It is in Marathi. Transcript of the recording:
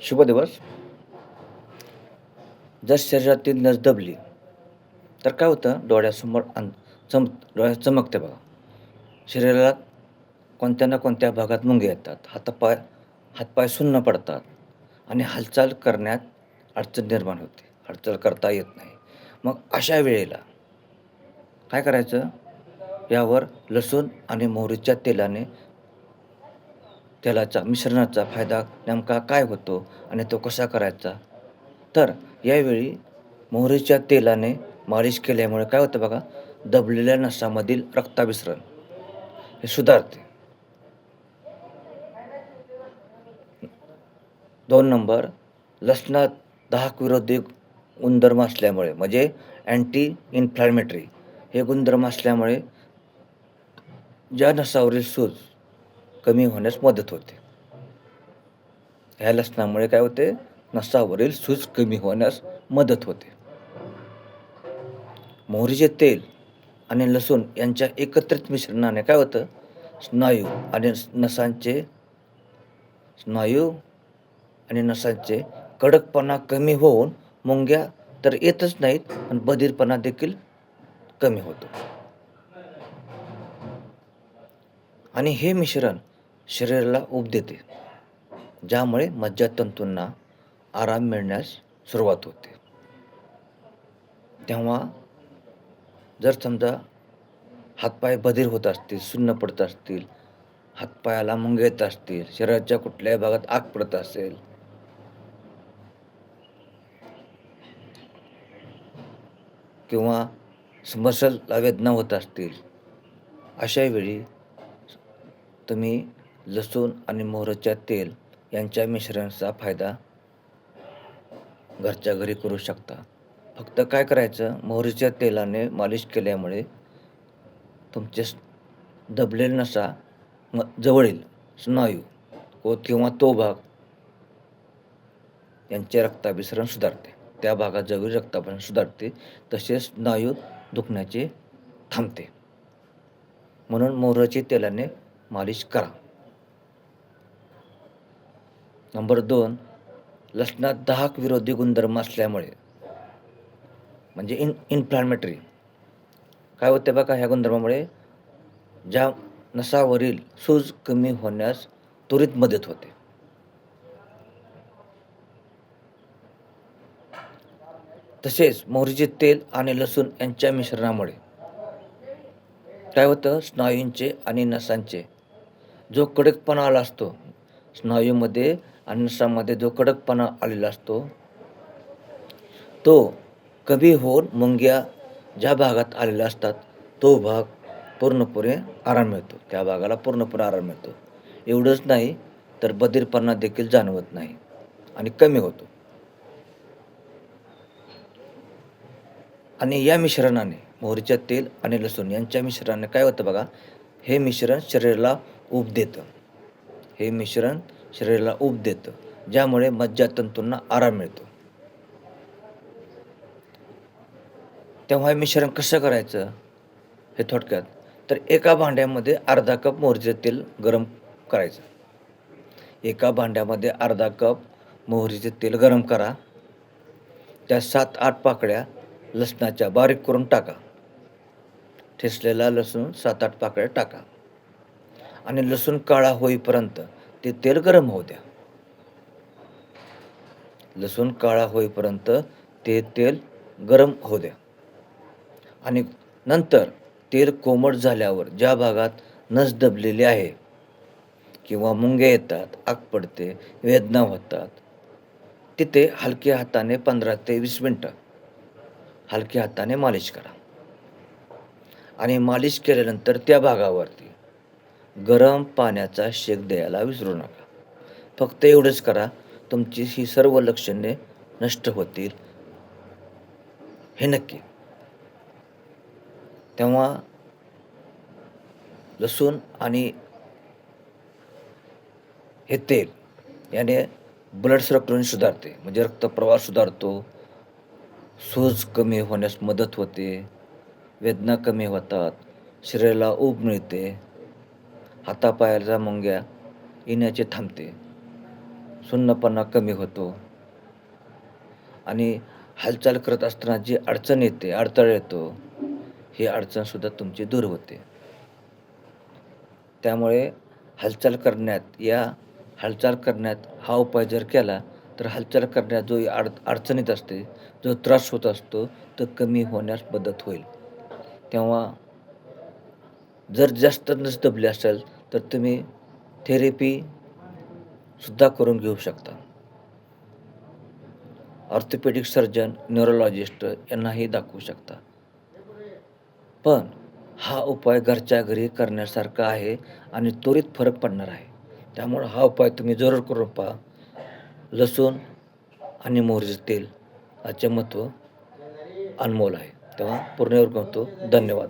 शुभ दिवस. जर शरीरातील नस दबली, तर काय होतं डोळ्यासमोर डोळ्यात चमकते बघा. शरीराला कोणत्या ना कोणत्या भागात मुंग्या येतात. हातपाय सुन्न पडतात आणि हालचाल करण्यात अडचण निर्माण होते. हालचाल करता येत नाही. मग अशा वेळेला काय करायचं? यावर लसूण आणि मोहरीच्या तेलाचा मिश्रणाचा फायदा नेमका काय होतो आणि तो कसा करायचा? तर यावेळी मोहरीच्या तेलाने मालिश केल्यामुळे काय होतं बघा, दबलेल्या नसामधील रक्ताभिसरण हे सुधारते. 2 नंबर, लसणात दाहक विरोधी गुणधर्म असल्यामुळे म्हणजे अँटी इन्फ्लॅमेटरी हे गुणधर्म असल्यामुळे ज्या नसावरील सूज कमी होण्यास मदत होते. ह्या लसणामुळे काय होते? नसावरील सूज कमी होण्यास मदत होते. मोहरीचे तेल आणि लसूण यांच्या एकत्रित मिश्रणाने काय होतं? स्नायू आणि नसांचे स्नायू आणि नसांचे कडकपणा कमी होऊन मुंग्या तर येतच नाहीत, पण बधीरपणा देखील कमी होतो. आणि हे मिश्रण शरीराला ऊब देते, ज्यामुळे मज्जातंतूंना आराम मिळण्यास सुरुवात होते. तेव्हा जर समजा हातपाय बधीर होत असतील, सुन्न पडत असतील, हातपायाला मुंग्या येत असतील, शरीराच्या कुठल्याही भागात आग पडत असेल, किंवा मसलला वेदना होत असतील, अशा वेळी तुम्ही लसूण आणि मोहरीच्या तेल यांच्या मिश्रणाचा फायदा घरच्या घरी करू शकता. फक्त काय करायचं? मोहरीच्या तेलाने मालिश केल्यामुळे तुमचे दबलेले नसा जवळील स्नायू किंवा तो भाग यांचे रक्ताभिसरण सुधारते. त्या भागाजवळील रक्ताभिसरण सुधारते. तसेच स्नायू दुखण्याचे थांबते. म्हणून मोहरीच्या तेलाने मालिश करा. नंबर 2, लसणात दाहक विरोधी गुणधर्म असल्यामुळे म्हणजे इन्फ्लॅमेटरी काय होते बघा, ह्या गुणधर्मामुळे ज्या नसावरील सूज कमी होण्यास त्वरित मदत होते. तसेच मोहरीचे तेल आणि लसूण यांच्या मिश्रणामुळे काय होतं? स्नायूंचे आणि नसांचे जो कडकपणा आला असतो, स्नायूमध्ये आणि नसांमध्ये जो कडकपणा आलेला असतो, तो कमी होऊन मुंग्या ज्या भागात आलेल्या असतात, तो भाग पूर्णपणे आराम मिळतो. त्या भागाला पूर्णपणे आराम मिळतो. एवढंच नाही, तर बधीरपणा देखील जाणवत नाही आणि कमी होतो. आणि या मिश्रणाने मोहरीच्या तेल आणि लसूण यांच्या मिश्रणाने काय होतं बघा, हे मिश्रण शरीराला ऊब देतं. हे मिश्रण शरीराला ऊब देतं, ज्यामुळे मज्जातंतूंना आराम मिळतो. तेव्हा हे मिश्रण कसं करायचं हे थोडक्यात, तर एका भांड्यामध्ये अर्धा कप मोहरीचे तेल गरम करायचं. एका भांड्यामध्ये अर्धा कप मोहरीचे तेल गरम करा. त्या 7-8 पाकळ्या लसणाच्या बारीक करून टाका. ठेचलेला लसूण 7-8 पाकळ्या टाका आणि लसूण काळा होईपर्यंत ते तेल गरम होऊ द्या. लसूण काळा होईपर्यंत ते तेल गरम होऊ द्या. आणि नंतर तेल कोमट झाल्यावर ज्या भागात नस दबलेली आहे किंवा मुंग्या येतात, आग पडते, वेदना होतात, तिथे हलक्या हाताने 15 ते 20 मिनटं हलक्या हाताने मालिश करा. आणि मालिश केल्यानंतर त्या भागावरती गरम पाण्याचा शेक द्यायला विसरू नका. फक्त एवढंच करा, तुमची ही सर्व लक्षणे नष्ट होतील, हे नक्की. तेव्हा लसूण आणि हे तेल याने ब्लड सर्क्युलेशन सुधारते, म्हणजे रक्तप्रवाह सुधारतो, सूज कमी होण्यास मदत होते, वेदना कमी होतात, शरीराला ऊब मिळते, हातापायाच्या मुंग्या येण्याचे थांबते, सुन्नपणा कमी होतो आणि हालचाल करत असताना जी अडचण येते, अडथळा येतो, ही अडचणसुद्धा तुमची दूर होते. त्यामुळे हालचाल करण्यात हा उपाय जर केला, तर हालचाल करण्यात जो अडचणीत असते, जो त्रास होत असतो, तो कमी होण्यास मदत होईल. तेव्हा जर जास्त नस दबली असेल, तर तुम्ही थेरपीसुद्धा करून घेऊ शकता. ऑर्थोपेडिक सर्जन, न्यूरोलॉजिस्ट यांनाही दाखवू शकता. पण हा उपाय घरच्या घरी करण्यासारखा आहे आणि त्वरित फरक पडणार आहे. त्यामुळं हा उपाय तुम्ही जरूर करून पहा. लसूण आणि मोहरीचं तेल याचे महत्त्व अनमोल आहे. तेव्हा पूर्ण धन्यवाद.